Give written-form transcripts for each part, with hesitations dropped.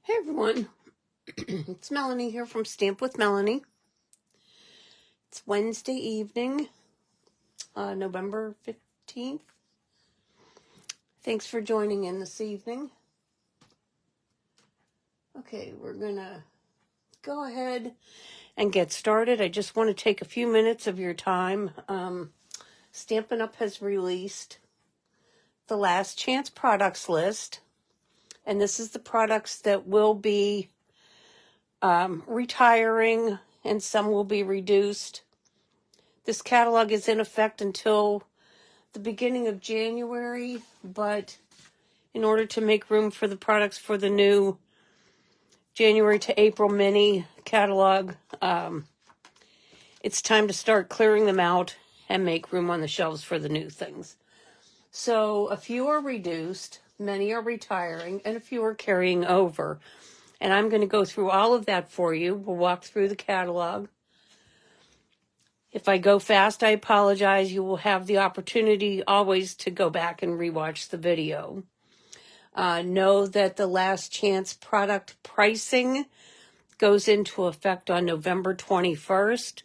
Hey everyone, it's Melanie here from Stamp with Melanie. It's Wednesday evening, November 15th. Thanks for joining in this evening. Okay, we're gonna go ahead and get started. I just want to take a few minutes of your time. Stampin' Up! Has released the last chance products list, and this is the products that will be retiring, and some will be reduced. This catalog is in effect until the beginning of January, but in order to make room for the products for the new January to April mini catalog, it's time to start clearing them out and make room on the shelves for the new things. So a few are reduced, many are retiring, and a few are carrying over. And I'm going to go through all of that for you. We'll walk through the catalog. If I go fast, I apologize. You will have the opportunity always to go back and rewatch the video. Know that the last chance product pricing goes into effect on November 21st,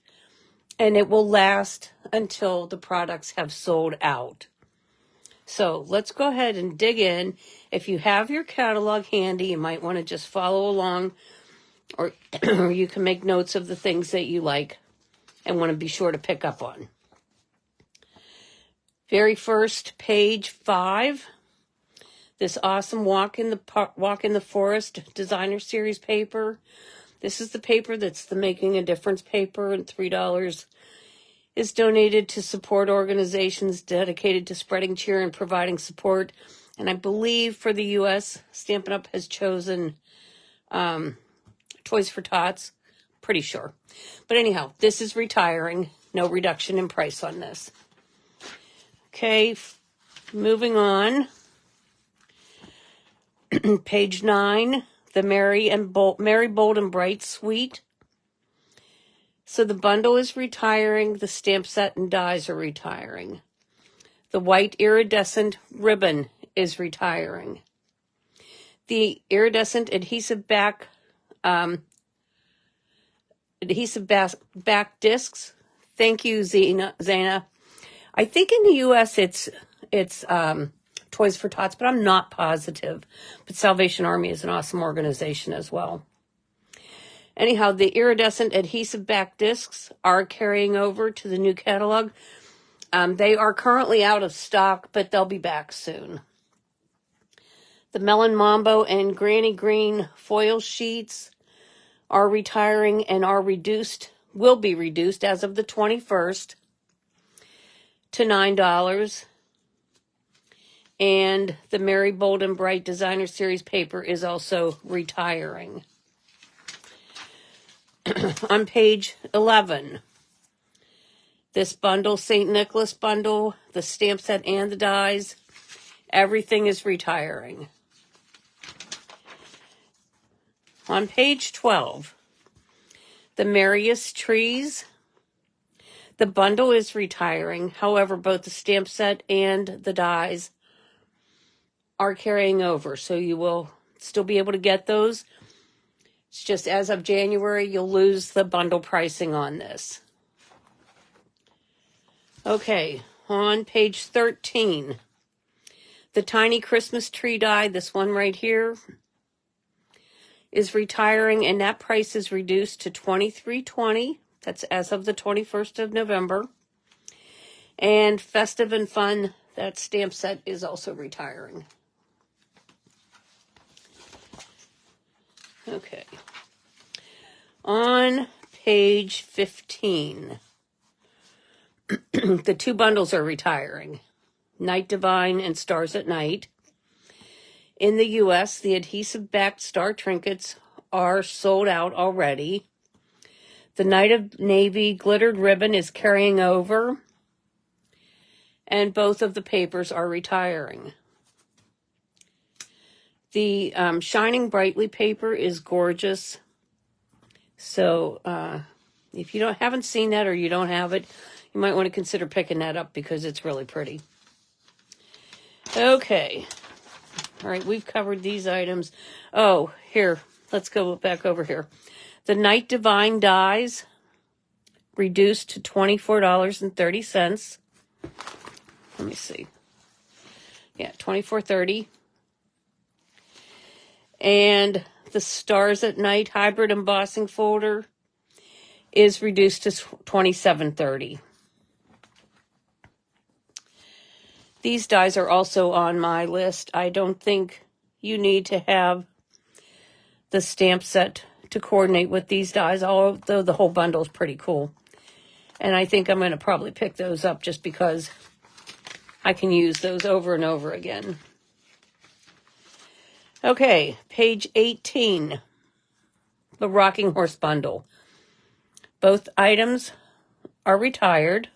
and it will last until the products have sold out. So let's go ahead and dig in. If you have your catalog handy, you might want to just follow along, or you can make notes of the things that you like and want to be sure to pick up on. Very first, page 5. This awesome Walk in the Forest Designer Series paper. This is the paper that's the Making a Difference paper, and $3 is donated to support organizations dedicated to spreading cheer and providing support. And I believe for the U.S., Stampin' Up! Has chosen Toys for Tots. Pretty sure. But anyhow, this is retiring. No reduction in price on this. Okay, moving on. Page 9, the Merry Bold and Bright Suite. So the bundle is retiring. The stamp set and dies are retiring. The white iridescent ribbon is retiring. The iridescent adhesive back discs. Thank you, Zana. I think in the U.S. it's Toys for Tots, but I'm not positive. But Salvation Army is an awesome organization as well. Anyhow, the iridescent adhesive back discs are carrying over to the new catalog. They are currently out of stock, but they'll be back soon. The Melon Mambo and Granny Green foil sheets are retiring and will be reduced as of the 21st to $9. And the Merry Bold and Bright Designer Series paper is also retiring. On page 11, this bundle, St. Nicholas bundle, the stamp set and the dies, everything is retiring. On page 12, the Merriest Trees, the bundle is retiring. However, both the stamp set and the dies are carrying over, so you will still be able to get those. It's just as of January, you'll lose the bundle pricing on this. Okay, on page 13, the Tiny Christmas Tree die, this one right here, is retiring, and that price is reduced to $23.20. That's as of the 21st of November. And Festive and Fun, that stamp set is also retiring. Okay. On page 15, the two bundles are retiring. Night Divine and Stars at Night. In the U.S., the adhesive-backed star trinkets are sold out already. The Night of Navy glittered ribbon is carrying over, and both of the papers are retiring. The Shining Brightly paper is gorgeous. So if you haven't seen that or you don't have it, you might want to consider picking that up because it's really pretty. Okay. All right, we've covered these items. Oh, here. let's go back over here. The Night Divine dies reduced to $24.30. Let me see. Yeah, $24.30. And the Stars at Night hybrid embossing folder is reduced to $27.30. These dies are also on my list. I don't think you need to have the stamp set to coordinate with these dies, although the whole bundle is pretty cool. And I think I'm going to probably pick those up just because I can use those over and over again. Okay, page 18, the Rocking Horse bundle. Both items are retired.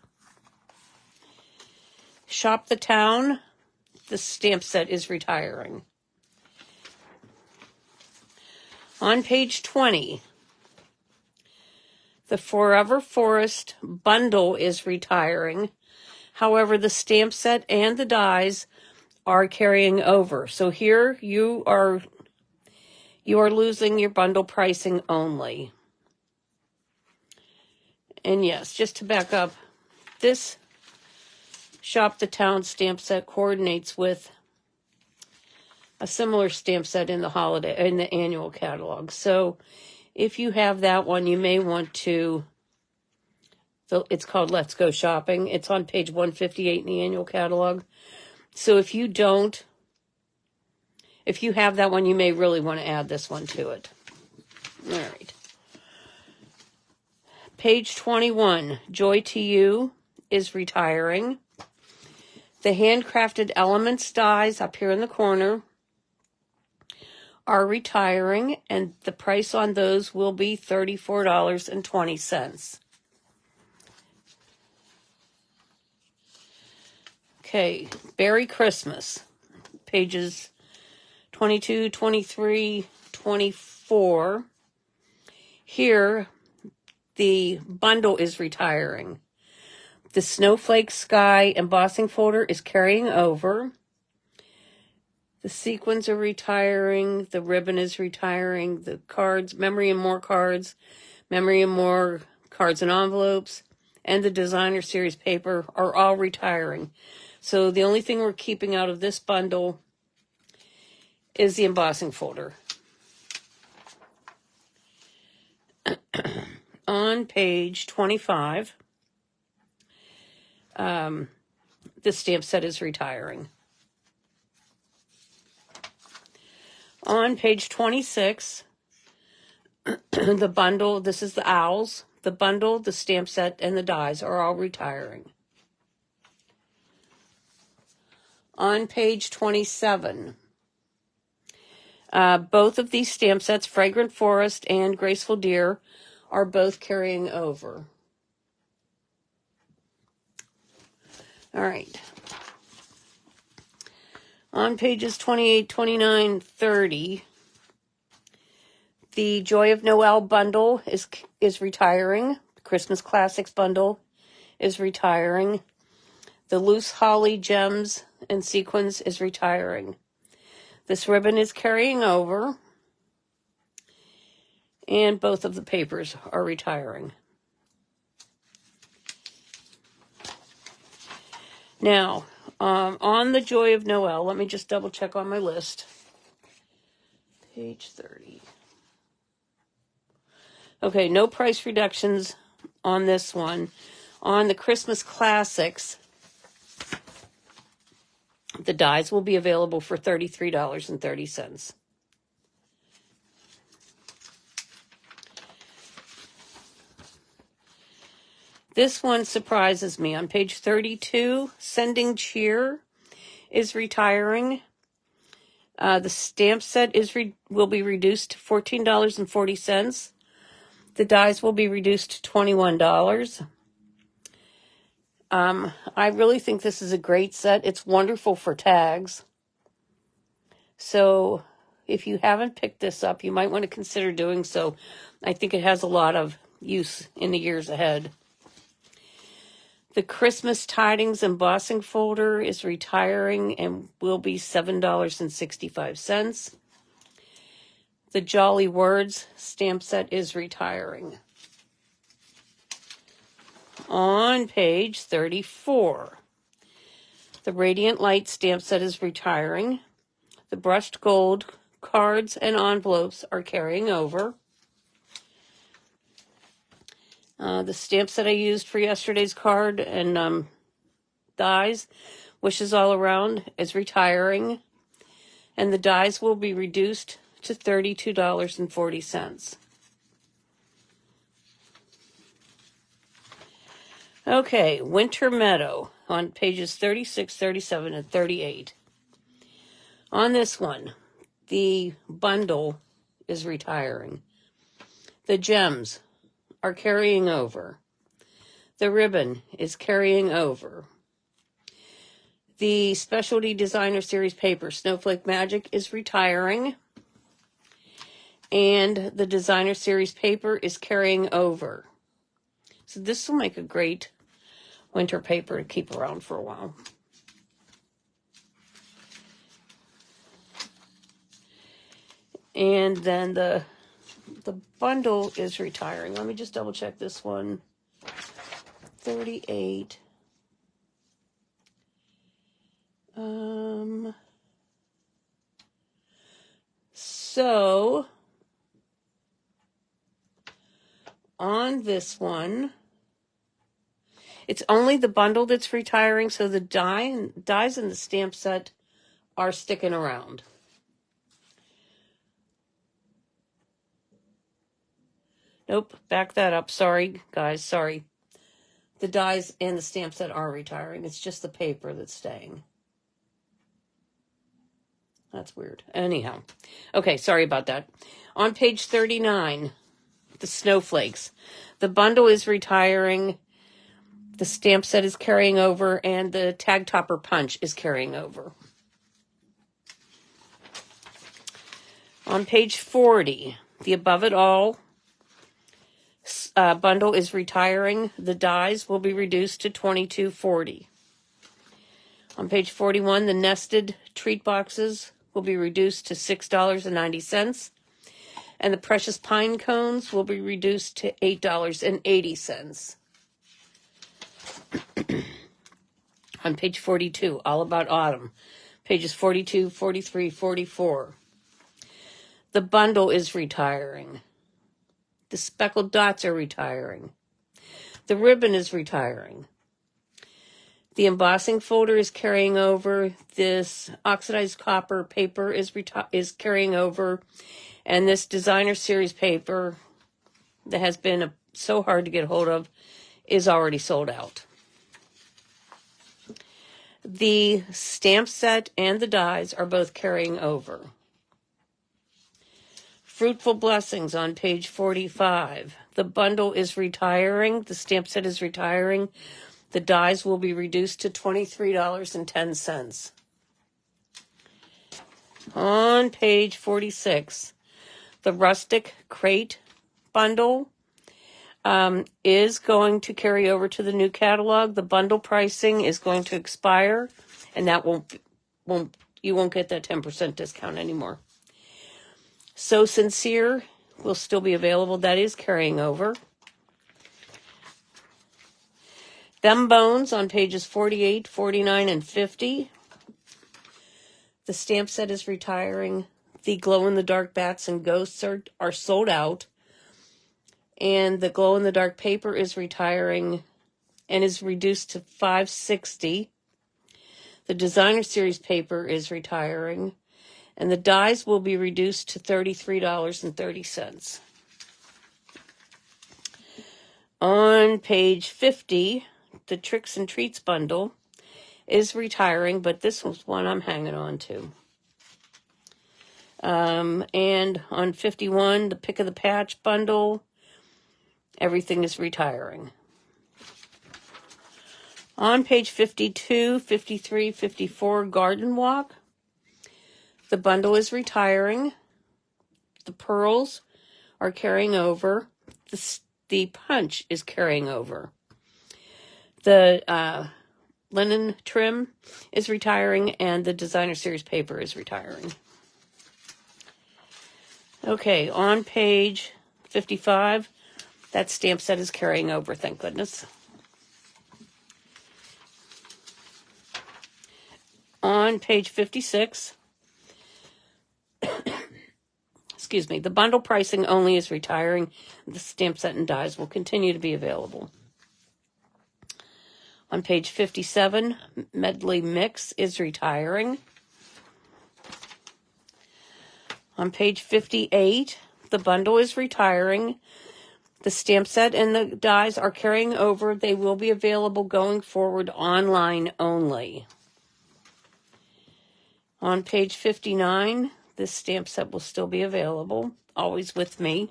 Shop the Town, the stamp set is retiring. On page 20, the Forever Forest bundle is retiring. However, the stamp set and the dies are carrying over. So here you are losing your bundle pricing only. And yes, just to back up, this Shop the Town stamp set coordinates with a similar stamp set in the annual catalog. So if you have that one, you may want to, it's called Let's Go Shopping. It's on page 158 in the annual catalog. So if you have that one, you may really want to add this one to it. All right. Page 21, Joy to You is retiring. The Handcrafted Elements dies up here in the corner are retiring, and the price on those will be $34.20. Okay, Berry Christmas, pages 22, 23, 24. Here, the bundle is retiring. The Snowflake Sky embossing folder is carrying over. The sequins are retiring. The ribbon is retiring. The cards, Memory and More cards and envelopes, and the Designer Series paper are all retiring. So the only thing we're keeping out of this bundle is the embossing folder. On page 25, the stamp set is retiring. On page 26, the bundle, this is the owls, the bundle, the stamp set, and the dies are all retiring. On page 27, both of these stamp sets, Fragrant Forest and Graceful Deer, are both carrying over. All right. On pages 28, 29, 30, the Joy of Noel bundle is retiring. The Christmas Classics bundle is retiring. The Loose Holly Gems and Sequins is retiring. This ribbon is carrying over. And both of the papers are retiring. Now, on the Joy of Noel, let me just double check on my list. Page 30. Okay, no price reductions on this one. On the Christmas Classics, the dies will be available for $33.30. This one surprises me. On page 32, Sending Cheer is retiring. The stamp set will be reduced to $14.40. The dies will be reduced to $21. I really think this is a great set. It's wonderful for tags. So if you haven't picked this up, you might want to consider doing so. I think it has a lot of use in the years ahead. The Christmas Tidings embossing folder is retiring and will be $7.65. The Jolly Words stamp set is retiring. On page 34, the Radiant Light stamp set is retiring. The Brushed Gold cards and envelopes are carrying over. The stamp set I used for yesterday's card and dies, Wishes All Around, is retiring. And the dies will be reduced to $32.40. Okay, Winter Meadow on pages 36, 37, and 38. On this one, the bundle is retiring. The gems are carrying over. The ribbon is carrying over. The Specialty Designer Series paper, Snowflake Magic, is retiring. And the Designer Series paper is carrying over. So this will make a great winter paper to keep around for a while. And then the bundle is retiring. Let me just double check this one. 38. So on this one, it's only the bundle that's retiring, so the dies in the stamp set are sticking around. Nope, back that up. Sorry, guys, sorry. The dies and the stamp set are retiring. It's just the paper that's staying. That's weird. Anyhow. Okay, sorry about that. On page 39, the snowflakes. The bundle is retiring. The stamp set is carrying over, and the tag topper punch is carrying over. On page 40, the Above It All bundle is retiring. The dies will be reduced to $22.40. On page 41, the nested treat boxes will be reduced to $6.90. And the precious pine cones will be reduced to $8.80. On page 42, All About Autumn, pages 42, 43, 44. The bundle is retiring. The speckled dots are retiring. The ribbon is retiring. The embossing folder is carrying over. This oxidized copper paper is carrying over. And this Designer Series paper that has been so hard to get hold of is already sold out. The stamp set and the dies are both carrying over. Fruitful Blessings on page 45. The bundle is retiring. The stamp set is retiring. The dies will be reduced to $23.10. On page 46, the Rustic Crate bundle is going to carry over to the new catalog. The bundle pricing is going to expire, and that you won't get that 10% discount anymore. So Sincere will still be available. That is carrying over. Them Bones on pages 48, 49, and 50. The stamp set is retiring. The glow-in-the-dark bats and ghosts are sold out. And the glow-in-the-dark paper is retiring and is reduced to $5.60. The Designer Series paper is retiring. And the dies will be reduced to $33.30. On page 50, the Tricks and Treats bundle is retiring, but this was one I'm hanging on to. And on 51, the Pick of the Patch bundle, everything is retiring. On page 52, 53, 54, Garden Walk, the bundle is retiring. The pearls are carrying over. The punch is carrying over. The linen trim is retiring, and the Designer Series paper is retiring. Okay, on page 55, that stamp set is carrying over, thank goodness. On page 56, excuse me, the bundle pricing only is retiring. The stamp set and dies will continue to be available. On page 57, Medley Mix is retiring. On page 58, the bundle is retiring. The stamp set and the dies are carrying over. They will be available going forward online only. On page 59, this stamp set will still be available, always with me.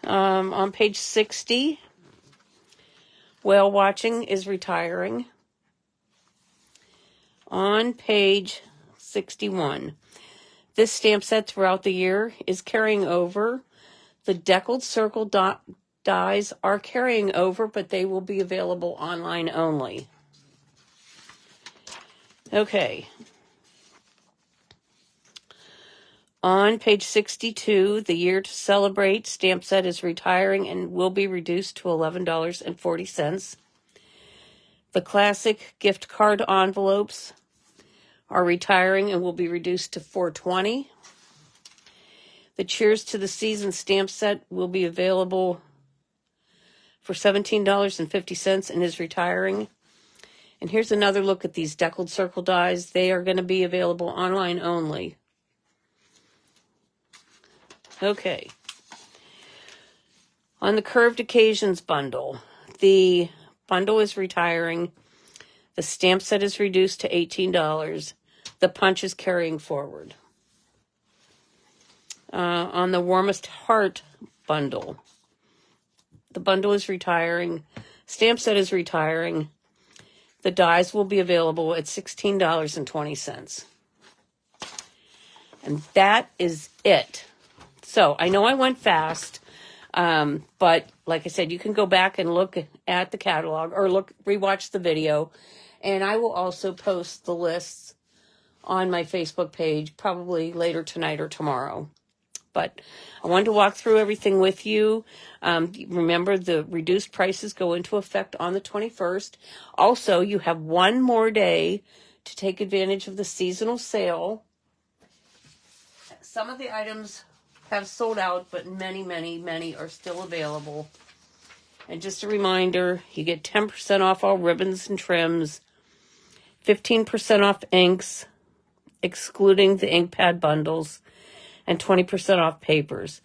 On page 60, Whale Watching is retiring. On page 61, this stamp set throughout the year is carrying over. The deckled circle dies are carrying over, but they will be available online only. Okay. On page 62, the Year to Celebrate stamp set is retiring and will be reduced to $11.40. The classic gift card envelopes are retiring and will be reduced to $4.20. The Cheers to the Season stamp set will be available for $17.50 and is retiring. And here's another look at these deckled circle dies. They are going to be available online only. Okay. On the Curved Occasions bundle, the bundle is retiring. The stamp set is reduced to $18. The punch is carrying forward. On the Warmest Heart bundle, the bundle is retiring. Stamp set is retiring. The dies will be available at $16.20. And that is it. So I know I went fast, but like I said, you can go back and look at the catalog or rewatch the video. And I will also post the lists on my Facebook page probably later tonight or tomorrow. But I wanted to walk through everything with you. Remember, the reduced prices go into effect on the 21st. Also, you have one more day to take advantage of the seasonal sale. Some of the items have sold out, but many are still available. And just a reminder, you get 10% off all ribbons and trims, 15% off inks, excluding the ink pad bundles, and 20% off papers.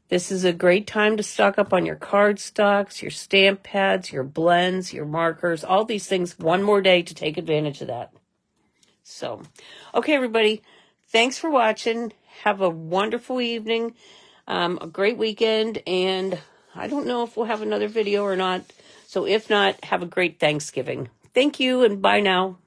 This is a great time to stock up on your card stocks, your stamp pads, your blends, your markers, all these things. One more day to take advantage of that. So, okay, everybody, thanks for watching. Have a wonderful evening, a great weekend, and I don't know if we'll have another video or not. So if not, have a great Thanksgiving. Thank you, and bye now.